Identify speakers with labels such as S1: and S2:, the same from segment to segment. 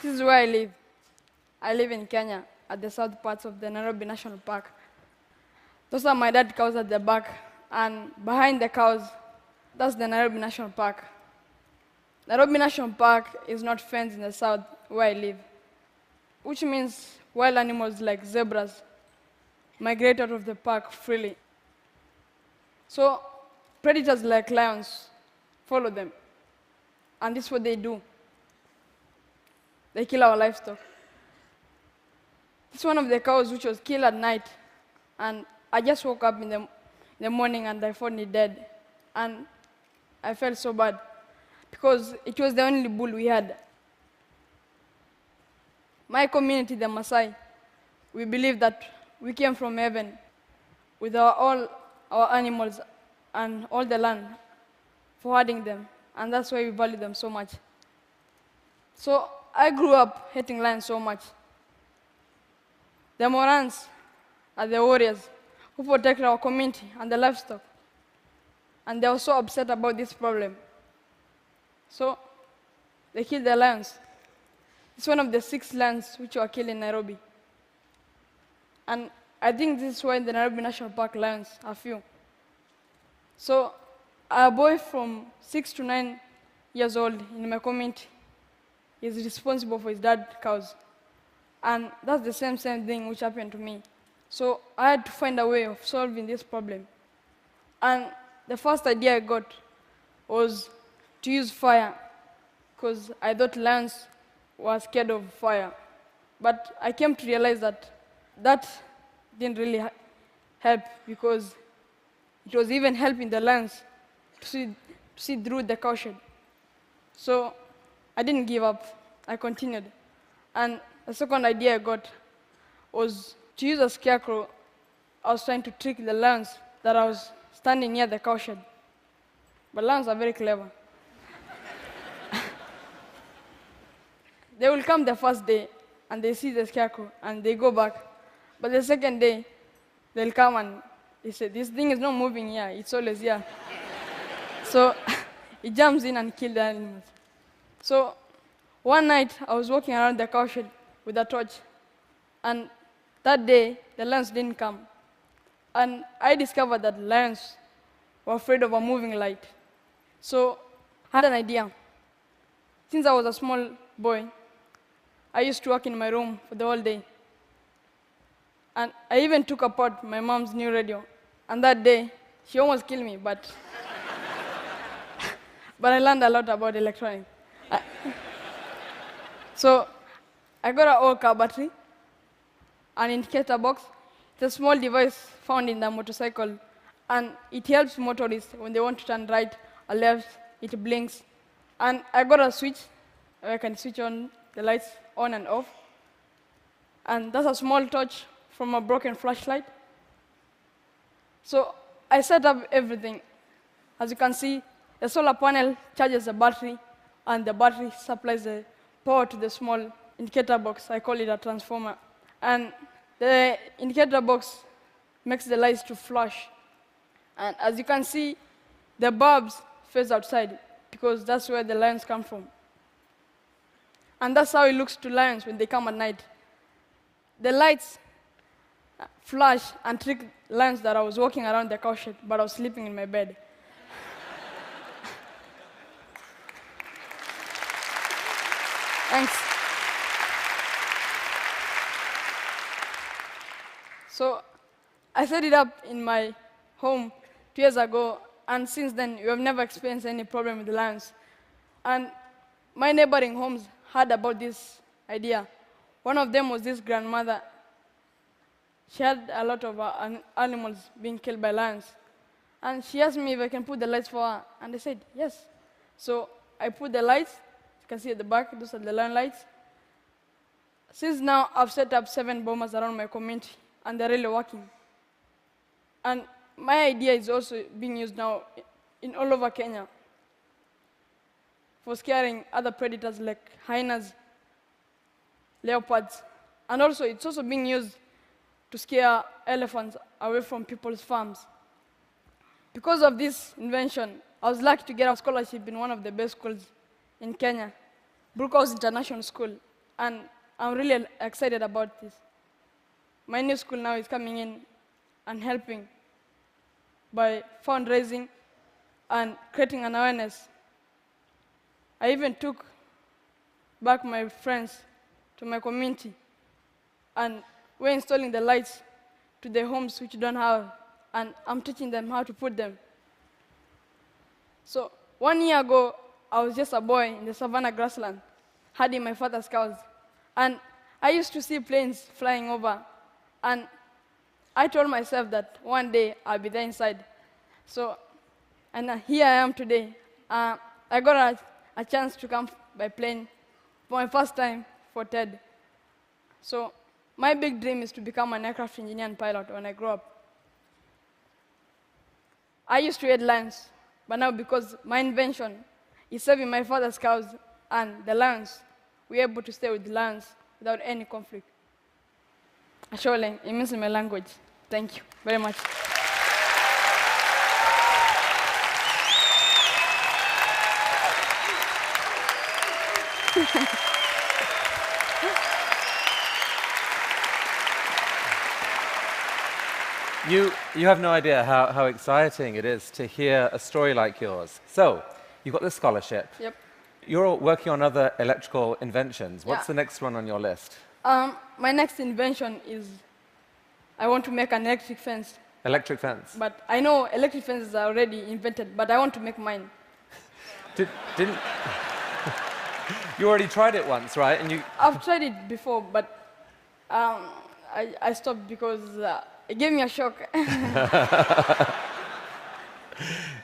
S1: This is where I live. I live in Kenya, at the south parts of the Nairobi National Park. Those are my dad's cows at the back, and behind the cows, that's the Nairobi National Park. Nairobi National Park is not fenced in the south where I live, which means wild animals like zebras migrate out of the park freely. So predators like lions follow them, and this is what they do. They kill our livestock. This is one of the cows which was killed at night, and I just woke up in the morning and I found it dead. And I felt so bad because it was the only bull we had. My community, the Maasai, we believe that we came from heaven with all our animals and all the land for herding them, and that's why we value them so much. So I grew up hating lions so much. The Morans are the warriors who protect our community and the livestock, and they were so upset about this problem. So they killed the lions. It's one of the 6 lions which were killed in Nairobi. And I think this is why the Nairobi National Park lions are few. So a boy from 6 to 9 years old in my community is responsible for his dad's cows. And that's the same thing which happened to me. So I had to find a way of solving this problem. And the first idea I got was to use fire, because I thought lions were scared of fire. But I came to realize that that didn't really help, because it was even helping the lions to see through the cowshed. So I didn't give up. I continued. And the second idea I got was to use a scarecrow. I was trying to trick the lions that I was standing near the cowshed. But lions are very clever. They will come the first day, and they see the scarecrow, and they go back. But the second day, they'll come and they say, this thing is not moving here, it's always here. So it jumps in and kills the animals. So one night, I was walking around the cowshed with a torch, and that day, the lions didn't come. And I discovered that lions were afraid of a moving light. So I had an idea. Since I was a small boy, I used to work in my room for the whole day. And I even took apart my mom's new radio. And that day, she almost killed me, but I learned a lot about electronics. So I got an old car battery, an indicator box. It's a small device found in the motorcycle, and it helps motorists when they want to turn right or left. It blinks. And I got a switch where I can switch on the lights on and off. And that's a small torch from a broken flashlight. So I set up everything. As you can see, the solar panel charges the battery, and the battery supplies the power to the small indicator box. I call it a transformer. And the indicator box makes the lights to flash. And as you can see, the bulbs face outside, because that's where the lions come from. And that's how it looks to lions when they come at night. The lights flash and trick lions that I was walking around the cowshed, but I was sleeping in my bed. Thanks. So I set it up in my home 2 years ago, and since then, we have never experienced any problem with the lions. And my neighboring homes heard about this idea. One of them was this grandmother. She had a lot of animals being killed by lions. And she asked me if I can put the lights for her, and I said, yes. So I put the lights. You can see at the back, those are the lion lights. Since now, I've set up 7 bombers around my community, and they're really working. And my idea is also being used now in all over Kenya for scaring other predators like hyenas, leopards, and also it's also being used to scare elephants away from people's farms. Because of this invention, I was lucky to get a scholarship in one of the best schools in Kenya, Brookhouse International School. and I'm really excited about this. My new school now is coming in and helping by fundraising and creating an awareness. I even took back my friends to my community, and we're installing the lights to the homes which don't have, and I'm teaching them how to put them. So 1 year ago, I was just a boy in the savannah grassland, herding my father's cows, and I used to see planes flying over, and I told myself that one day I'll be there inside. So, and here I am today. I got a chance to come by plane for my first time for TED. So my big dream is to become an aircraft engineer and pilot when I grow up. I used to hate lions, but now because my invention is saving my father's cows and the lions, we're able to stay with the lions without any conflict. Surely, it means in my language. Thank you very much.
S2: You have no idea how exciting it is to hear a story like yours. So, you got this scholarship.
S1: Yep.
S2: You're working on other electrical inventions. What's the next one on your list?
S1: My next invention is I want to make an electric fence.
S2: Electric fence?
S1: But I know electric fences are already invented, but I want to make mine.
S2: Didn't... You already tried it once, right? And
S1: I've tried it before, but I stopped because it gave me a shock.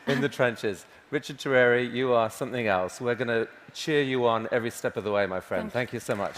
S2: In the trenches. Richard Turere, you are something else. We're going to cheer you on every step of the way, my friend. Thank you so much.